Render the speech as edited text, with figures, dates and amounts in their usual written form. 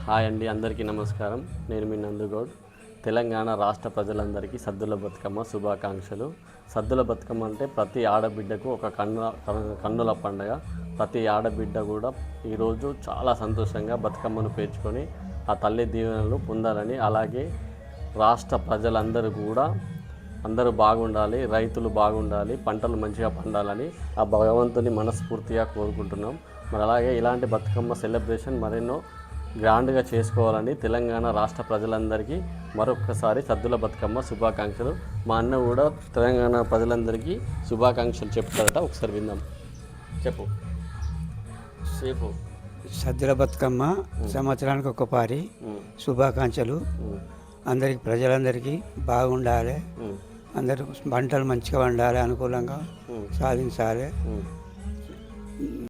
Hi అండి, అందరికీ నమస్కారం. నేను మీ నందుగౌడ్. తెలంగాణ రాష్ట్ర ప్రజలందరికీ సద్దుల బతుకమ్మ శుభాకాంక్షలు. సద్దుల బతుకమ్మ అంటే ప్రతి ఆడబిడ్డకు ఒక కన్నుల పండుగ. ప్రతి ఆడబిడ్డ కూడా ఈరోజు చాలా సంతోషంగా బతుకమ్మను పేర్చుకొని ఆ తల్లి దీవెనలు పొందాలని, అలాగే రాష్ట్ర ప్రజలందరూ కూడా అందరూ బాగుండాలి, రైతులు బాగుండాలి, పంటలు మంచిగా పండాలని ఆ భగవంతుని మనస్ఫూర్తిగా కోరుకుంటున్నాం. మరి అలాగే ఇలాంటి బతుకమ్మ సెలబ్రేషన్ మరెన్నో గ్రాండ్గా చేసుకోవాలని తెలంగాణ రాష్ట్ర ప్రజలందరికీ మరొకసారి సద్దుల బతుకమ్మ శుభాకాంక్షలు. మా అన్న కూడా తెలంగాణ ప్రజలందరికీ శుభాకాంక్షలు చెప్తారట, ఒకసారి విందాం. చెప్పు. సేపు సద్దుల బతుకమ్మ సంవత్సరానికి ఒక పారి శుభాకాంక్షలు. అందరికి ప్రజలందరికీ బాగుండాలి, అందరూ పంటలు మంచిగా పండాలి, అనుకూలంగా సాధించాలి.